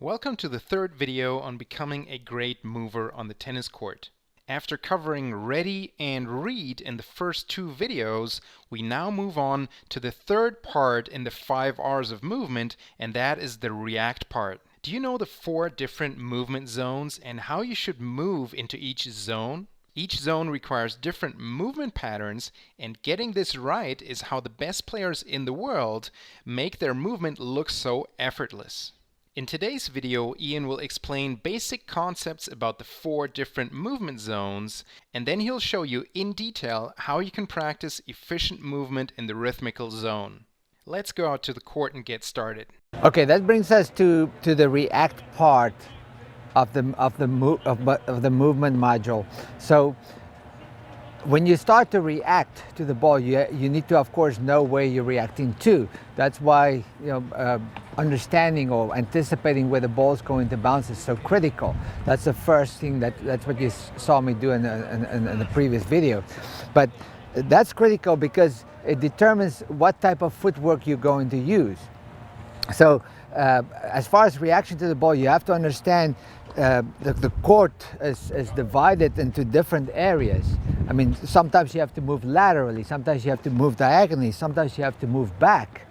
Welcome to the third video on becoming a great mover on the tennis court. After covering ready and read in the first two videos, we now move on to the third part in the 5 R's of movement, and that is the react part. Do you know the 4 different movement zones and how you should move into each zone? Each zone requires different movement patterns, and getting this right is how the best players in the world make their movement look so effortless. In today's video, Ian will explain basic concepts about the 4 different movement zones, and then he'll show you in detail how you can practice efficient movement in the rhythmical zone. Let's go out to the court and get started. Okay, that brings us to the react part of the movement module. So when you start to react to the ball, you need to, of course, know where you're reacting to. That's why understanding or anticipating where the ball is going to bounce is so critical. That's the first thing. That's what you saw me do in the previous video. But that's critical because it determines what type of footwork you're going to use. So as far as reaction to the ball, you have to understand the court is divided into different areas. I mean, sometimes you have to move laterally, sometimes you have to move diagonally, sometimes you have to move back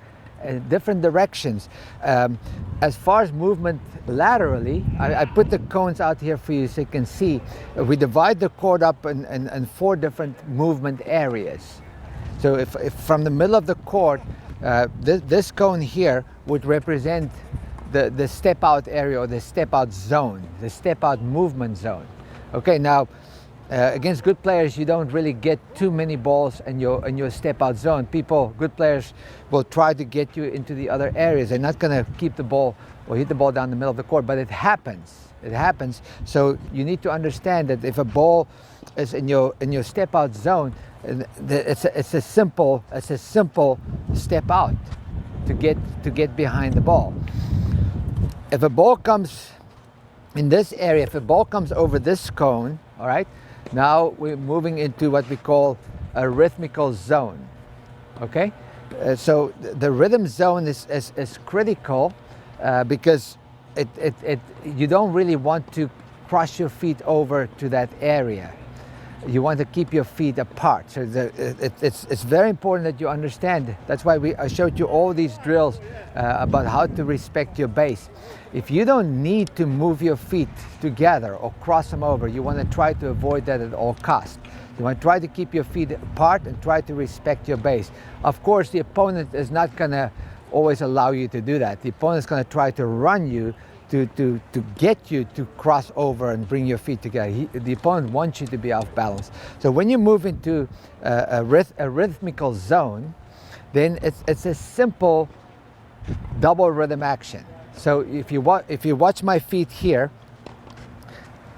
in different directions. As far as movement laterally, I put the cones out here for you so you can see. We divide the court up in 4 different movement areas. So if from the middle of the court, this cone here would represent the step out area or the step out zone, the step out movement zone. Okay, now against good players, you don't really get too many balls in your step out zone. Good players will try to get you into the other areas. They're not going to keep the ball or hit the ball down the middle of the court, but it happens. It happens. So you need to understand that if a ball is in your step out zone, it's a simple step out to get behind the ball. If a ball comes in this area, if a ball comes over this cone, all right, now we're moving into what we call a rhythmical zone. Okay, so the rhythm zone is critical because you don't really want to cross your feet over to that area. You want to keep your feet apart. So it's very important that you understand. That's why I showed you all these drills about how to respect your base. If you don't need to move your feet together or cross them over, you want to try to avoid that at all costs. You want to try to keep your feet apart and try to respect your base. Of course, the opponent is not going to always allow you to do that. The opponent is going to try to run you to get you to cross over and bring your feet together. The opponent wants you to be off balance. So when you move into a rhythmical zone, then it's a simple double rhythm action. So if you watch my feet here,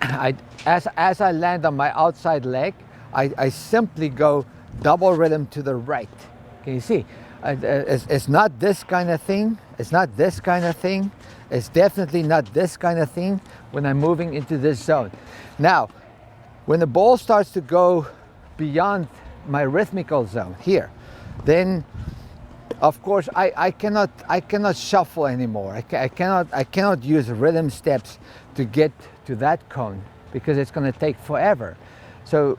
as I land on my outside leg, I simply go double rhythm to the right. Can you see? It's not this kind of thing. It's not this kind of thing. It's definitely not this kind of thing when I'm moving into this zone. Now, when the ball starts to go beyond my rhythmical zone here, then of course I cannot shuffle anymore. I cannot use rhythm steps to get to that cone because it's going to take forever. So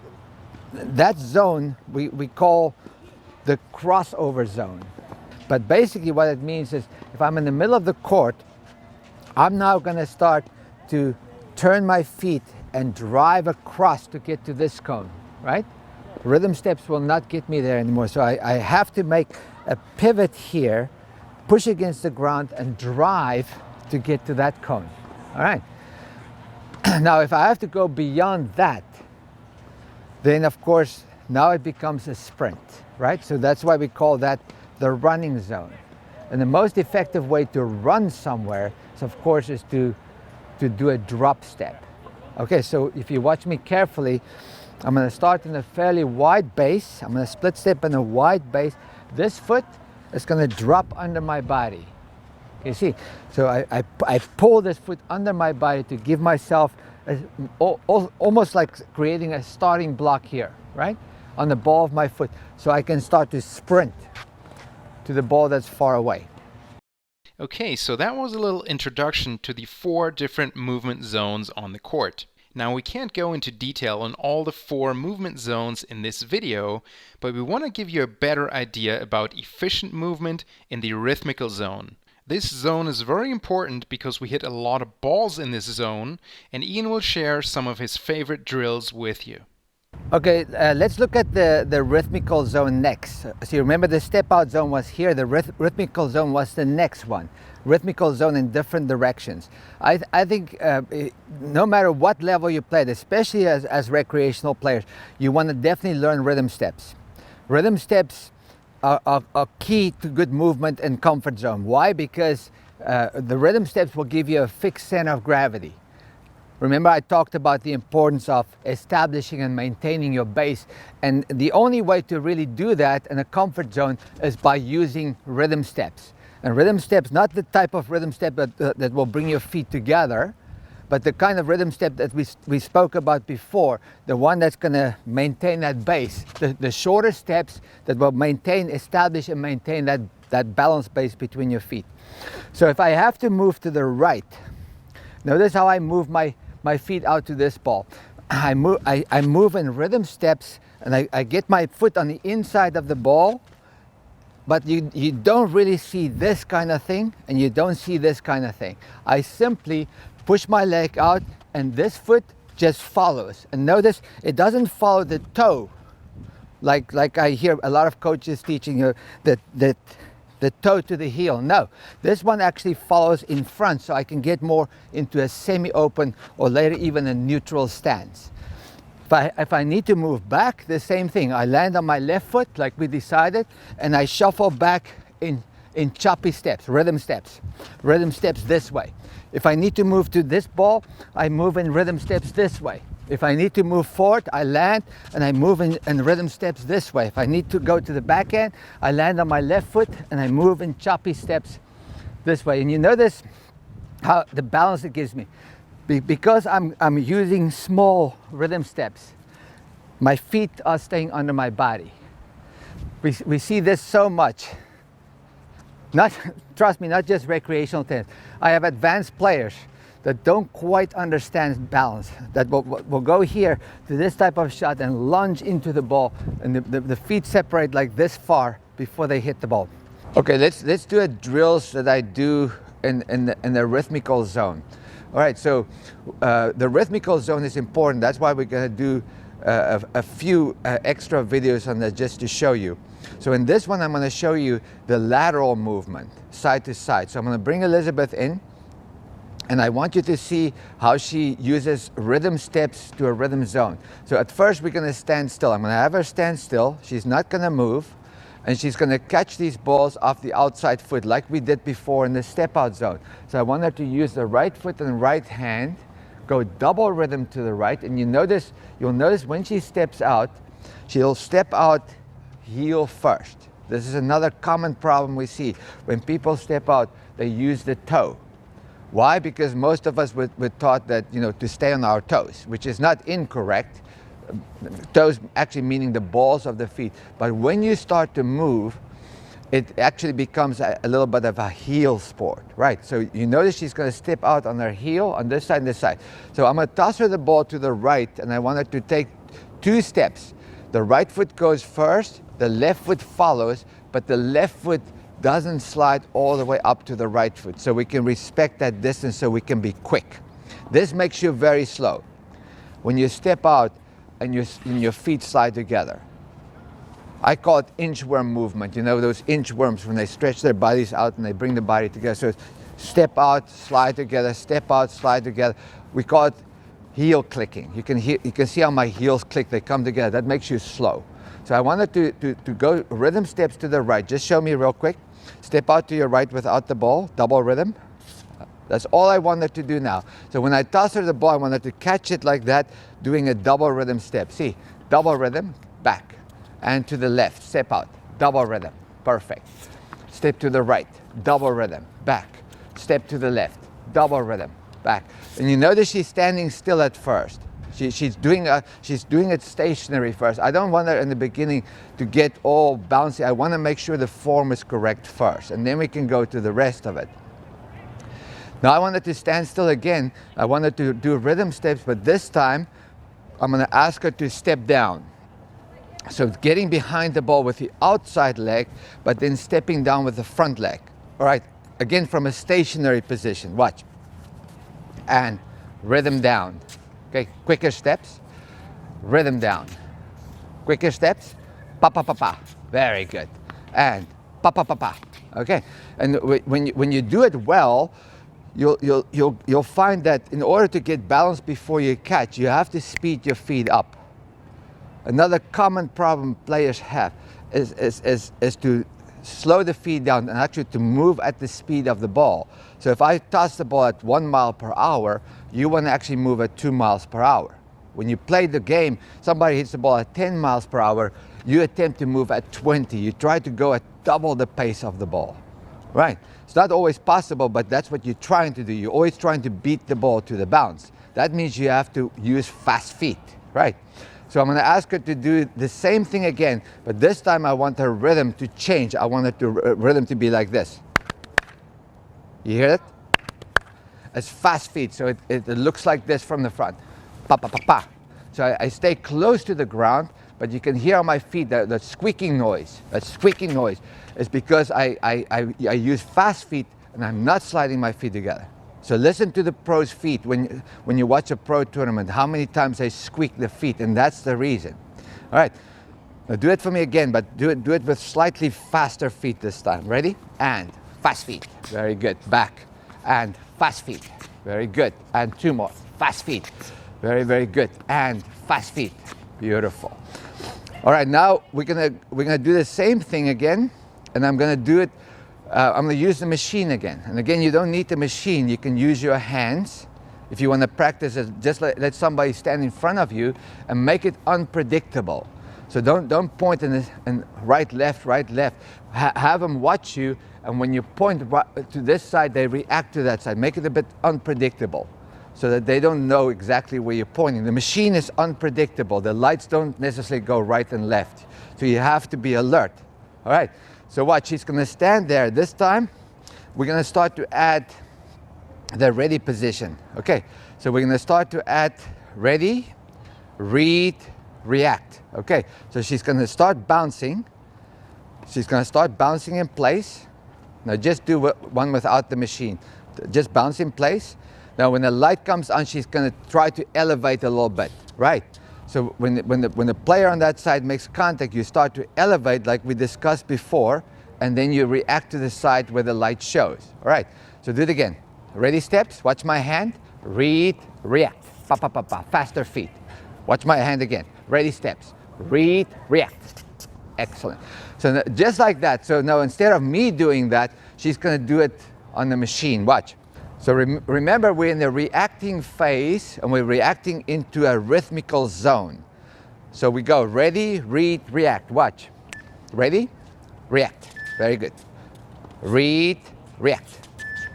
that zone we call the crossover zone. But basically what it means is if I'm in the middle of the court, I'm now going to start to turn my feet and drive across to get to this cone, right? Rhythm steps will not get me there anymore. So I have to make a pivot here, push against the ground and drive to get to that cone, all right? Now, if I have to go beyond that, then of course, now it becomes a sprint, right? So that's why we call that the running zone. And the most effective way to run somewhere, of course, is to do a drop step. Okay, so if you watch me carefully, I'm going to start in a fairly wide base. I'm going to split step in a wide base. This foot is going to drop under my body. You see? So I pull this foot under my body to give myself almost like creating a starting block here, right? On the ball of my foot. So I can start to sprint to the ball that's far away. Okay, so that was a little introduction to the 4 different movement zones on the court. Now we can't go into detail on all the 4 movement zones in this video, but we want to give you a better idea about efficient movement in the rhythmical zone. This zone is very important because we hit a lot of balls in this zone, and Ian will share some of his favorite drills with you. Okay, let's look at the rhythmical zone next. So you remember the step out zone was here, the rhythmical zone was the next one. Rhythmical zone in different directions. I think no matter what level you played, especially as recreational players, you want to definitely learn rhythm steps. Rhythm steps are key to good movement and comfort zone. Why? Because the rhythm steps will give you a fixed center of gravity. Remember, I talked about the importance of establishing and maintaining your base, and the only way to really do that in a comfort zone is by using rhythm steps. And rhythm steps, not the type of rhythm step that will bring your feet together, but the kind of rhythm step that we spoke about before, the one that's going to maintain that base, the shorter steps that will establish and maintain that balanced base between your feet. So if I have to move to the right, notice how I move my feet out to this ball. I move in rhythm steps, and I get my foot on the inside of the ball, but you don't really see this kind of thing, and you don't see this kind of thing. I simply push my leg out, and this foot just follows. And notice it doesn't follow the toe, like I hear a lot of coaches teaching you that the toe to the heel. No, this one actually follows in front, so I can get more into a semi-open or later even a neutral stance. If I need to move back, the same thing. I land on my left foot like we decided, and I shuffle back in choppy steps, rhythm steps this way. If I need to move to this ball, I move in rhythm steps this way. If I need to move forward, I land and I move in rhythm steps this way. If I need to go to the backhand, I land on my left foot and I move in choppy steps this way. And you notice how the balance it gives me. Because I'm using small rhythm steps, my feet are staying under my body. We see this so much. Trust me, not just recreational tennis. I have advanced players that don't quite understand balance, that will go here to this type of shot and lunge into the ball, and the feet separate like this far before they hit the ball. Okay, let's do a drills that I do in the rhythmical zone. All right, so the rhythmical zone is important. That's why we're going to do a few extra videos on that just to show you. So in this one, I'm going to show you the lateral movement, side to side. So I'm going to bring Elizabeth in, and I want you to see how she uses rhythm steps to a rhythm zone. So at first, we're going to stand still. I'm going to have her stand still. She's not going to move, and she's going to catch these balls off the outside foot like we did before in the step out zone. So I want her to use the right foot and right hand, go double rhythm to the right, and you'll notice when she steps out, she'll step out heel first. This is another common problem we see. When people step out, they use the toe. Why? Because most of us were taught that, to stay on our toes, which is not incorrect. Toes actually meaning the balls of the feet. But when you start to move, it actually becomes a little bit of a heel sport, right? So you notice she's going to step out on her heel on this side and this side. So I'm going to toss her the ball to the right, and I want her to take 2 steps. The right foot goes first, the left foot follows, but the left foot doesn't slide all the way up to the right foot. So we can respect that distance so we can be quick. This makes you very slow. When you step out and your feet slide together. I call it inchworm movement. You know those inchworms when they stretch their bodies out and they bring the body together. So step out, slide together, step out, slide together. We call it heel clicking. You can see how my heels click, they come together. That makes you slow. So I wanted to go rhythm steps to the right. Just show me real quick. Step out to your right without the ball, double rhythm. That's all I wanted to do now. So when I toss her the ball, I wanted to catch it like that, doing a double rhythm step. See, double rhythm, back. And to the left, step out, double rhythm, perfect. Step to the right, double rhythm, back. Step to the left, double rhythm, back. And you notice she's standing still at first. She's doing it stationary first. I don't want her in the beginning to get all bouncy. I want to make sure the form is correct first, and then we can go to the rest of it. Now I want her to stand still again. I want her to do rhythm steps, but this time I'm going to ask her to step down. So getting behind the ball with the outside leg, but then stepping down with the front leg. All right, again from a stationary position. Watch. And rhythm down. Okay, quicker steps. Rhythm down. Quicker steps. Pa pa pa pa. Very good. And pa pa pa pa. Okay, and when you do it well, you'll find that in order to get balance before you catch, you have to speed your feet up. Another common problem players have is to slow the feet down and actually to move at the speed of the ball. So if I toss the ball at 1 mile per hour, you want to actually move at 2 miles per hour. When you play the game, somebody hits the ball at 10 miles per hour, you attempt to move at 20. You try to go at double the pace of the ball, right? It's not always possible, but that's what you're trying to do. You're always trying to beat the ball to the bounce. That means you have to use fast feet, right? So I'm going to ask her to do the same thing again, but this time I want her rhythm to change. I want her to rhythm to be like this. You hear it? It's fast feet, so it looks like this from the front. Pa pa pa pa. So I stay close to the ground, but you can hear on my feet that squeaking noise. That squeaking noise is because I use fast feet and I'm not sliding my feet together. So listen to the pros' feet when you watch a pro tournament, how many times they squeak the feet, and that's the reason. All right, now do it for me again, but do it with slightly faster feet this time. Ready? And fast feet. Very good. Back. And fast feet. Very good. And 2 more. Fast feet. Very, very good. And fast feet. Beautiful. All right, now we're gonna do the same thing again, and I'm gonna do it. I'm going to use the machine again. And again, you don't need the machine. You can use your hands. If you want to practice it, just let somebody stand in front of you and make it unpredictable. So don't point and right, left, right, left. Have them watch you, and when you point to this side, they react to that side. Make it a bit unpredictable so that they don't know exactly where you're pointing. The machine is unpredictable. The lights don't necessarily go right and left. So you have to be alert. All right. So watch, she's going to stand there. This time, we're going to start to add the ready position. Okay, so we're going to start to add ready, read, react. Okay, so she's going to start bouncing. She's going to start bouncing in place. Now just do one without the machine. Just bounce in place. Now when the light comes on, she's going to try to elevate a little bit, right? So when the player on that side makes contact, you start to elevate like we discussed before, and then you react to the side where the light shows. All right, so do it again. Ready steps, watch my hand, read, react, pa pa pa pa, faster feet. Watch my hand again, ready steps, read, react. Excellent. So just like that, so now instead of me doing that, she's gonna do it on the machine, watch. So remember, we're in the reacting phase, and we're reacting into a rhythmical zone. So we go ready, read, react. Watch. Ready, react. Very good. Read, react.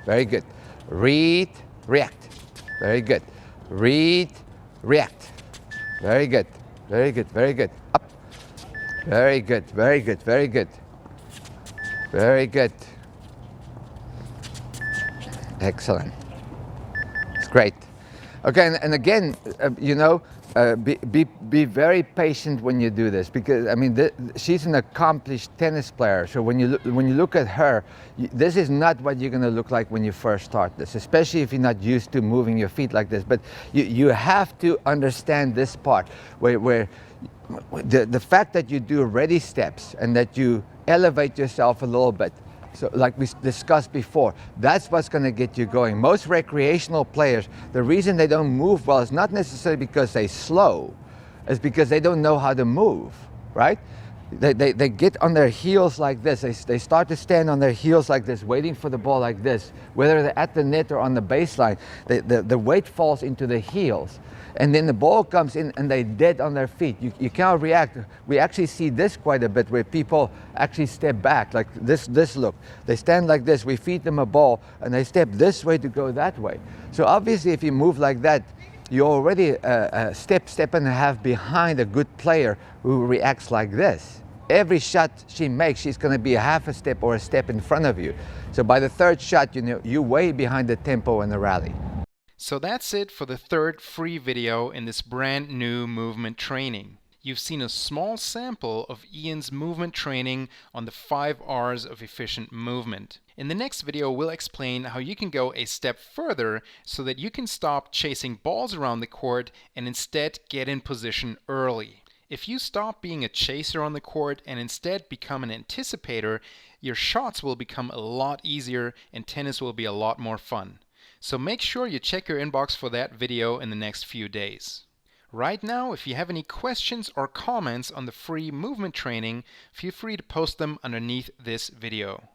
Very good. Read, react. Very good. Read, react. Very good. Very good. Very good. Up. Very good. Very good. Very good. Very good. Excellent. It's great. Okay, and again, you know, be very patient when you do this, because I mean she's an accomplished tennis player. So when you look at her, this is not what you're going to look like when you first start this, especially if you're not used to moving your feet like this. But you have to understand this part where the fact that you do ready steps and that you elevate yourself a little bit. So like we discussed before, that's what's going to get you going. Most recreational players, the reason they don't move well is not necessarily because they're slow, it's because they don't know how to move, right? They get on their heels like this. They start to stand on their heels like this, waiting for the ball like this. Whether they're at the net or on the baseline, the weight falls into the heels. And then the ball comes in and they're dead on their feet. You can't react. We actually see this quite a bit, where people actually step back, like this look. They stand like this, we feed them a ball, and they step this way to go that way. So obviously if you move like that, you're already a step and a half behind a good player who reacts like this. every shot she makes, she's going to be a half a step or a step in front of you. So by the third shot, you know, you're way behind the tempo in the rally. So that's it for the third free video in this brand new movement training. You've seen a small sample of Ian's movement training on the 5 R's of efficient movement. In the next video, we'll explain how you can go a step further so that you can stop chasing balls around the court and instead get in position early. If you stop being a chaser on the court and instead become an anticipator, your shots will become a lot easier and tennis will be a lot more fun. So make sure you check your inbox for that video in the next few days. Right now, if you have any questions or comments on the free movement training, feel free to post them underneath this video.